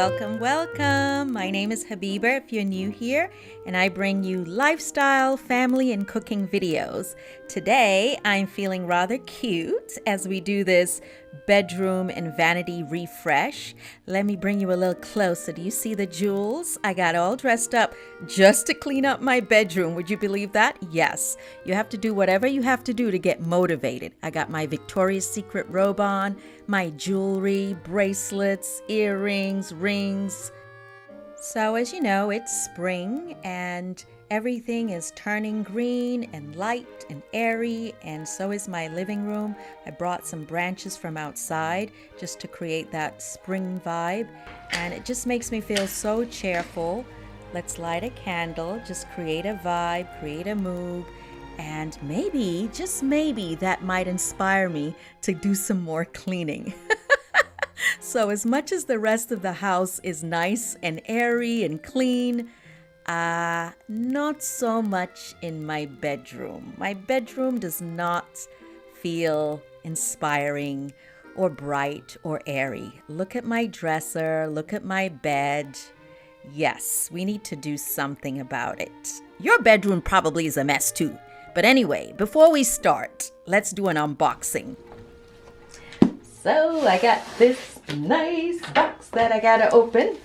welcome. My name is Habiba if you're new here, and I bring you lifestyle, family, and cooking videos. Today, I'm feeling rather cute as we do this bedroom and vanity refresh. Let me bring you a little closer. Do you see the jewels? I got all dressed up just to clean up my bedroom. Would you believe that? Yes. You have to do whatever you have to do to get motivated. I got my Victoria's Secret robe on, my jewelry, bracelets, earrings, rings. So as you know, it's spring and everything is turning green and light and airy, and so is my living room. I brought some branches from outside just to create that spring vibe, and it just makes me feel so cheerful. Let's light a candle, just create a vibe, create a mood, and maybe, just maybe, that might inspire me to do some more cleaning. So as much as the rest of the house is nice and airy and clean, not so much in my bedroom. My bedroom does not feel inspiring or bright or airy. Look at my dresser, look at my bed. Yes, we need to do something about it. Your bedroom probably is a mess too. But anyway, before we start, let's do an unboxing. So I got this nice box that I gotta open.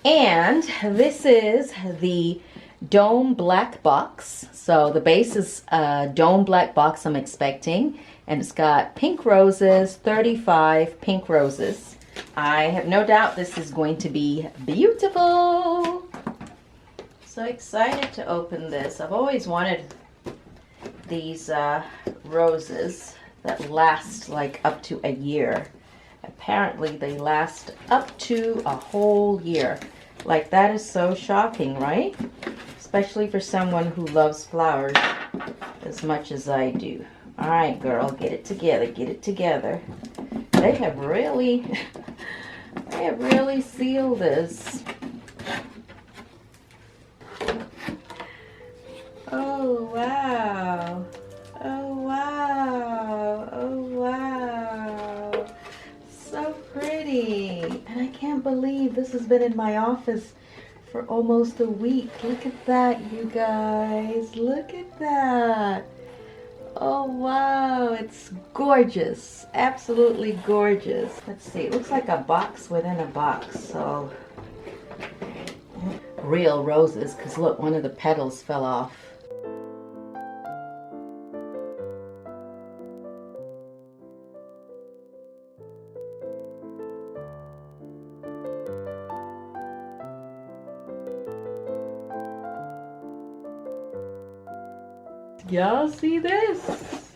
And this is the dome black box. So the base is a dome black box I'm expecting. And it's got pink roses, 35 pink roses. I have no doubt this is going to be beautiful. So excited to open this. I've always wanted these roses that last like up to a year. Apparently they last up to a whole year. Like, that is so shocking, right? Especially for someone who loves flowers as much as I do. All right, girl, get it together, get it together. They have really sealed this. Oh, wow. Oh, wow. Oh, wow. So pretty. And I can't believe this has been in my office for almost a week. Look at that, you guys. Look at that. Oh, wow. It's gorgeous. Absolutely gorgeous. Let's see. It looks like a box within a box. So, real roses, because look, one of the petals fell off. Y'all see this?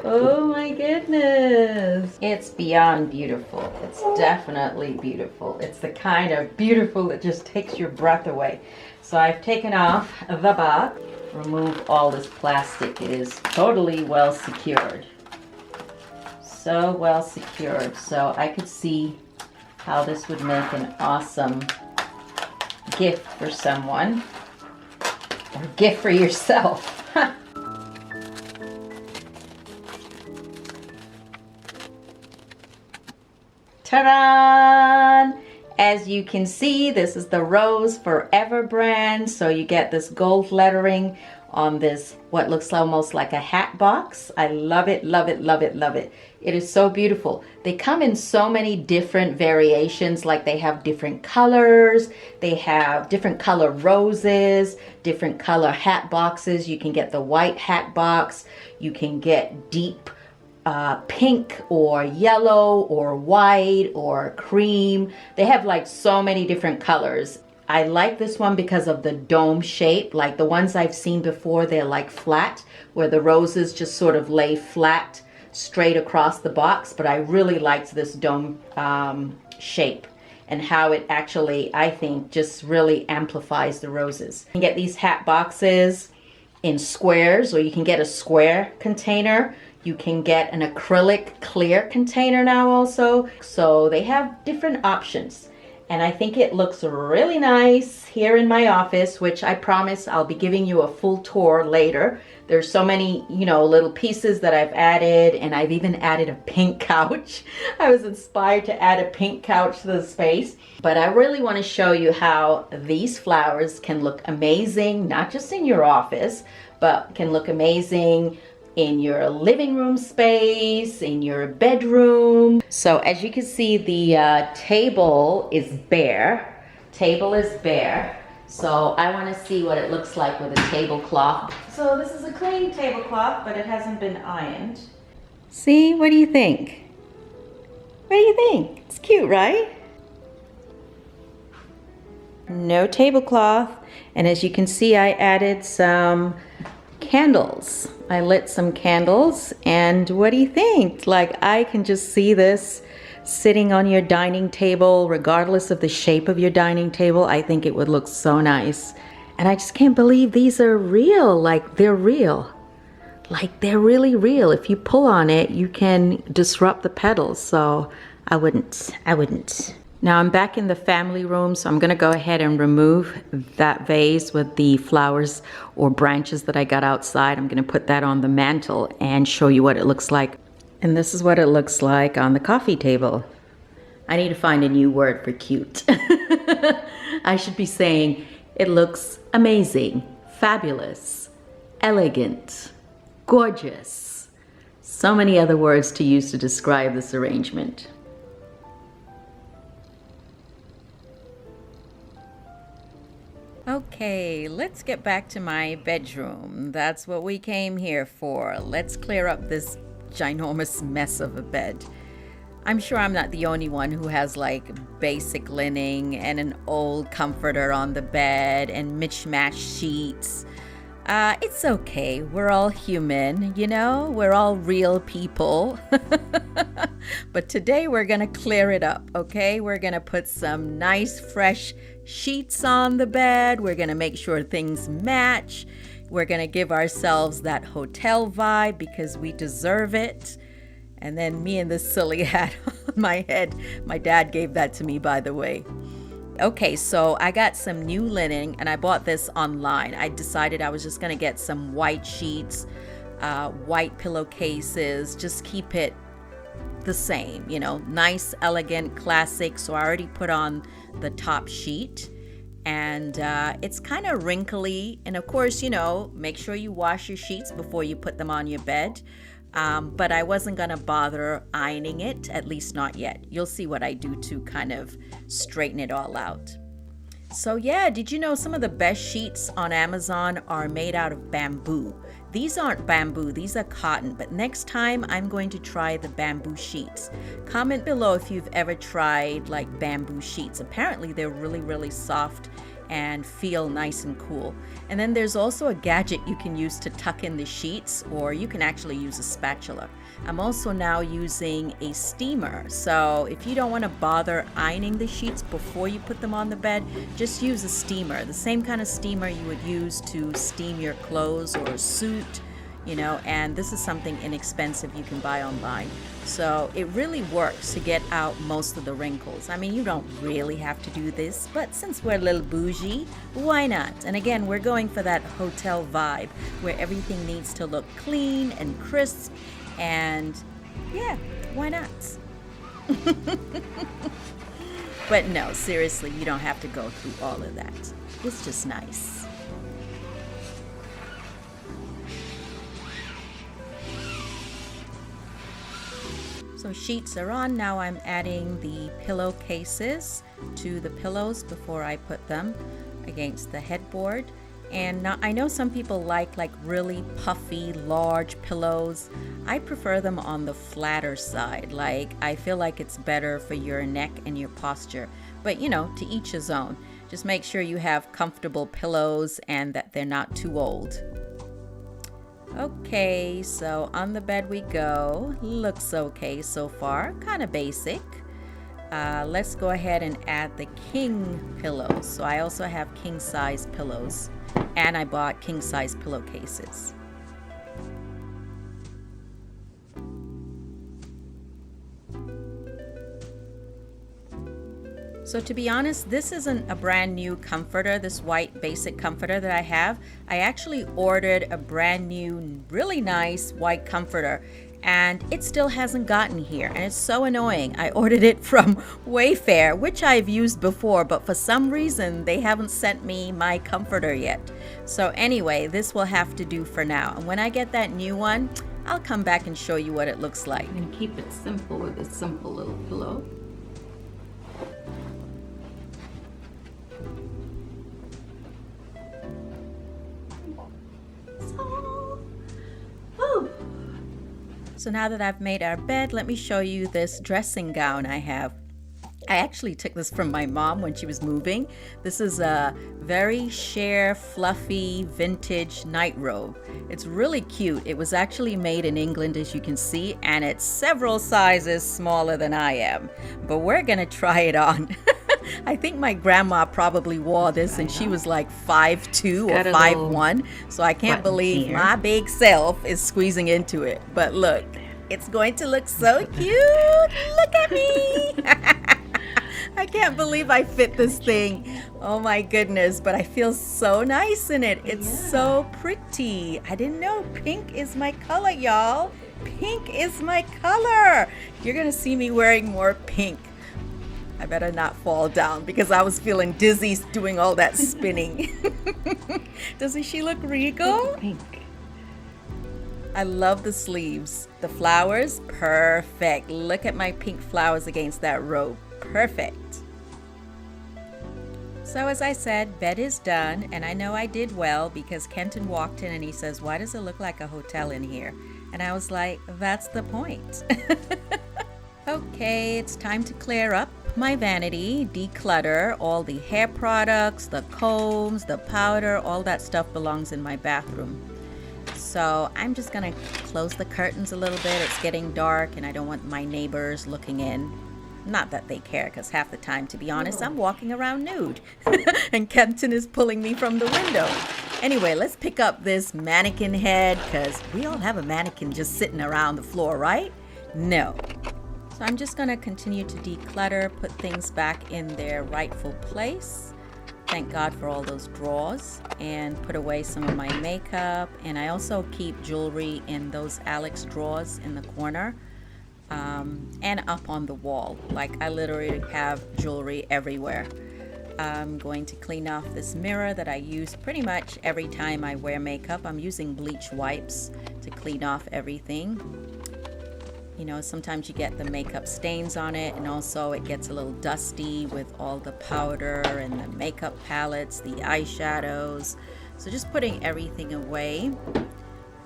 Oh my goodness. It's beyond beautiful. It's definitely beautiful. It's the kind of beautiful that just takes your breath away. So I've taken off the box, removed all this plastic. It is totally well secured. So well secured. So I could see how this would make an awesome gift for someone, or gift for yourself. Ta-da! As you can see, this is the Rose Forever brand. So you get this gold lettering on this, what looks almost like a hat box. I love it, love it, love it, love it. It is so beautiful. They come in so many different variations, like they have different colors, they have different color roses, different color hat boxes. You can get the white hat box, you can get deep pink or yellow or white or cream. They have like so many different colors. I like this one because of the dome shape. Like the ones I've seen before, they're like flat, where the roses just sort of lay flat straight across the box. But I really liked this dome shape and how it actually, I think, just really amplifies the roses. You can get these hat boxes in squares, or you can get a square container. You can get an acrylic clear container now also. So they have different options. And I think it looks really nice here in my office, which I promise I'll be giving you a full tour later. There's so many, you know, little pieces that I've added, and I've even added a pink couch. I was inspired to add a pink couch to the space. But I really want to show you how these flowers can look amazing, not just in your office, but can look amazing in your living room space, in your bedroom. So as you can see, the table is bare. Table is bare. So I want to see what it looks like with a tablecloth. So this is a clean tablecloth, but it hasn't been ironed. See, what do you think? What do you think? It's cute, right? No tablecloth. And as you can see, I added some candles. I lit some candles, and what do you think? Like, I can just see this sitting on your dining table, regardless of the shape of your dining table. I think it would look so nice. And I just can't believe these are real. Like, they're real. Like, they're really real. If you pull on it, you can disrupt the petals. So I wouldn't. Now I'm back in the family room, so I'm gonna go ahead and remove that vase with the flowers or branches that I got outside. I'm gonna put that on the mantle and show you what it looks like. And this is what it looks like on the coffee table. I need to find a new word for cute. I should be saying it looks amazing, fabulous, elegant, gorgeous. So many other words to use to describe this arrangement. Okay, let's get back to my bedroom. That's what we came here for. Let's clear up this ginormous mess of a bed. I'm sure I'm not the only one who has like basic linen and an old comforter on the bed and mismatched sheets. It's okay. We're all human, you know? We're all real people. But today we're gonna clear it up, okay? We're gonna put some nice fresh sheets on the bed. We're gonna make sure things match. We're gonna give ourselves that hotel vibe because we deserve it. And then me and this silly hat on my head. My dad gave that to me, by the way. Okay, so I got some new linen and I bought this online. I decided I was just gonna get some white sheets, white pillowcases, just keep it the same, you know, nice, elegant, classic. So I already put on the top sheet, and it's kind of wrinkly. And of course, you know, make sure you wash your sheets before you put them on your bed. But I wasn't gonna bother ironing it, at least not yet. You'll see what I do to kind of straighten it all out. So yeah, did you know some of the best sheets on Amazon are made out of bamboo? These aren't bamboo, these are cotton, but next time I'm going to try the bamboo sheets. Comment below if you've ever tried like bamboo sheets. Apparently they're really, really soft and feel nice and cool. And then there's also a gadget you can use to tuck in the sheets, or you can actually use a spatula. I'm also now using a steamer. So if you don't want to bother ironing the sheets before you put them on the bed, just use a steamer. The same kind of steamer you would use to steam your clothes or a suit, you know, and this is something inexpensive you can buy online. So it really works to get out most of the wrinkles. I mean, you don't really have to do this, but since we're a little bougie, why not? And again, we're going for that hotel vibe where everything needs to look clean and crisp, and yeah, why not? But no, seriously, you don't have to go through all of that. It's just nice. So sheets are on. Now I'm adding the pillowcases to the pillows before I put them against the headboard. And now I know some people like really puffy, large pillows. I prefer them on the flatter side. Like, I feel like it's better for your neck and your posture. But you know, to each his own. Just make sure you have comfortable pillows and that they're not too old. Okay, so on the bed we go. Looks okay so far, kind of basic. Let's go ahead and add the king pillows. So I also have king size pillows, and I bought king size pillowcases. So to be honest, this isn't a brand new comforter, this white basic comforter that I have. I actually ordered a brand new, really nice white comforter, and it still hasn't gotten here, and it's so annoying. I ordered it from Wayfair, which I've used before, but for some reason they haven't sent me my comforter yet. So anyway, this will have to do for now, and when I get that new one, I'll come back and show you what it looks like. I'm gonna keep it simple with a simple little pillow. So now that I've made our bed, let me show you this dressing gown I have. I actually took this from my mom when she was moving. This is a very sheer, fluffy, vintage night robe. It's really cute. It was actually made in England, as you can see, and it's several sizes smaller than I am. But we're gonna try it on. I think my grandma probably wore this and she was like 5'2" or 5'1", so I can't believe my big self is squeezing into it. But look, it's going to look so cute. Look at me. I can't believe I fit this thing. Oh my goodness, but I feel so nice in it. It's so pretty. I didn't know pink is my color, y'all. Pink is my color. You're gonna see me wearing more pink. I better not fall down because I was feeling dizzy doing all that spinning. Doesn't she look regal? Pink. I love the sleeves. The flowers, perfect. Look at my pink flowers against that robe. Perfect. So as I said, bed is done, and I know I did well because Kenton walked in and he says, "Why does it look like a hotel in here?" And I was like, that's the point. Okay, it's time to clear up my vanity, declutter all the hair products, the combs, the powder, all that stuff belongs in my bathroom. So I'm just gonna close the curtains a little bit. It's getting dark and I don't want my neighbors looking in. Not that they care, because half the time, to be honest, I'm walking around nude. And Kenton is pulling me from the window. Anyway, let's pick up this mannequin head, because we all have a mannequin just sitting around the floor, right? No. So I'm just going to continue to declutter, put things back in their rightful place. Thank God for all those drawers, and put away some of my makeup. And I also keep jewelry in those Alex drawers in the corner. And up on the wall. Like, I literally have jewelry everywhere. I'm going to clean off this mirror that I use pretty much every time I wear makeup. I'm using bleach wipes to clean off everything. You know, sometimes you get the makeup stains on it, and also it gets a little dusty with all the powder and the makeup palettes, the eyeshadows. So just putting everything away.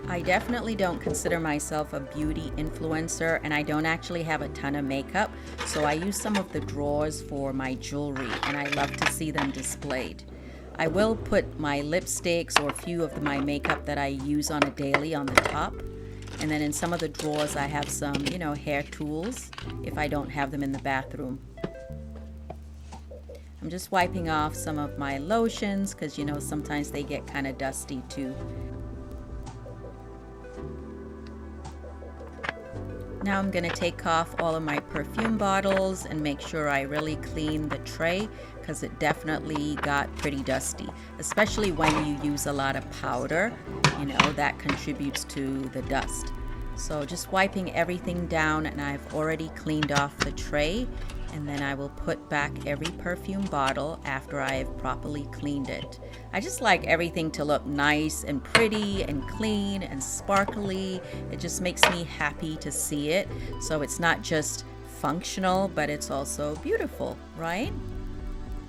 I definitely don't consider myself a beauty influencer, and I don't actually have a ton of makeup, so I use some of the drawers for my jewelry, and I love to see them displayed. I will put my lipsticks or a few of my makeup that I use on a daily on the top, and then in some of the drawers I have some, you know, hair tools if I don't have them in the bathroom. I'm just wiping off some of my lotions because, you know, sometimes they get kind of dusty too. Now I'm going to take off all of my perfume bottles and make sure I really clean the tray, because it definitely got pretty dusty, especially when you use a lot of powder. You know, that contributes to the dust. So just wiping everything down, and I've already cleaned off the tray, and then I will put back every perfume bottle after I have properly cleaned it. I just like everything to look nice and pretty and clean and sparkly. It just makes me happy to see it. So it's not just functional, but it's also beautiful, right?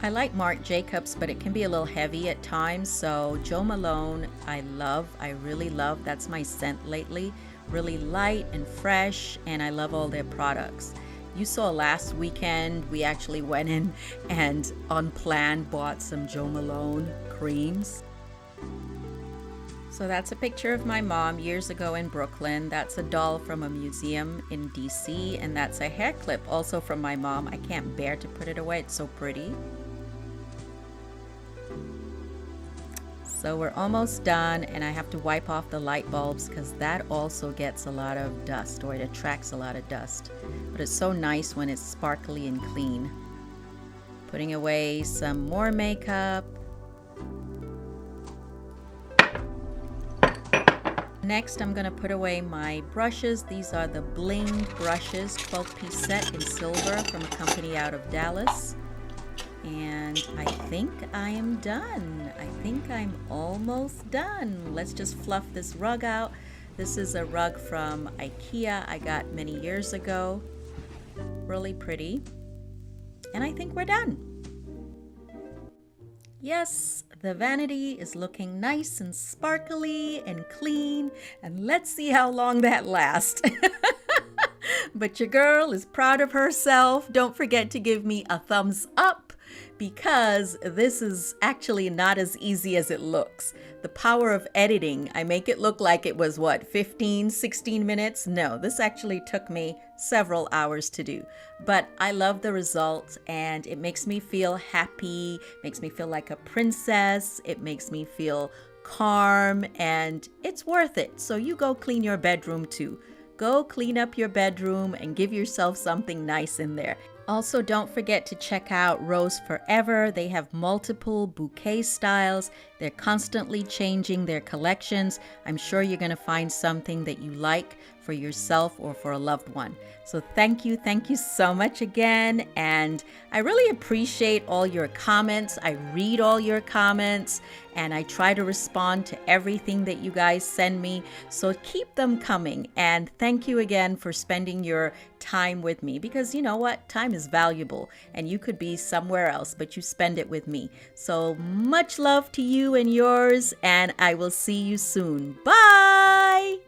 I like Marc Jacobs, but it can be a little heavy at times. So Jo Malone, I really love. That's my scent lately. Really light and fresh, and I love all their products. You saw last weekend, we actually went in and unplanned bought some Jo Malone creams. So that's a picture of my mom years ago in Brooklyn. That's a doll from a museum in DC, and that's a hair clip also from my mom. I can't bear to put it away, it's so pretty. So we're almost done, and I have to wipe off the light bulbs because that also gets a lot of dust, or it attracts a lot of dust. But it's so nice when it's sparkly and clean. Putting away some more makeup. Next, I'm going to put away my brushes. These are the Blinged brushes, 12-piece set in silver from a company out of Dallas. And I think I am done. I think I'm almost done. Let's just fluff this rug out. This is a rug from IKEA I got many years ago. Really pretty. And I think we're done. Yes, the vanity is looking nice and sparkly and clean, and let's see how long that lasts. But your girl is proud of herself. Don't forget to give me a thumbs up because this is actually not as easy as it looks. The power of editing, I make it look like it was what, 15, 16 minutes? No, this actually took me several hours to do. But I love the result and it makes me feel happy, makes me feel like a princess, it makes me feel calm, and it's worth it. So you go clean your bedroom too. Go clean up your bedroom and give yourself something nice in there. Also, don't forget to check out Rose Forever. They have multiple bouquet styles. They're constantly changing their collections. I'm sure you're going to find something that you like for yourself or for a loved one. So thank you so much again. And I really appreciate all your comments. I read all your comments and I try to respond to everything that you guys send me. So keep them coming. And thank you again for spending your time with me, because you know what? Time is valuable and you could be somewhere else, but you spend it with me. So much love to you and yours, and I will see you soon. Bye!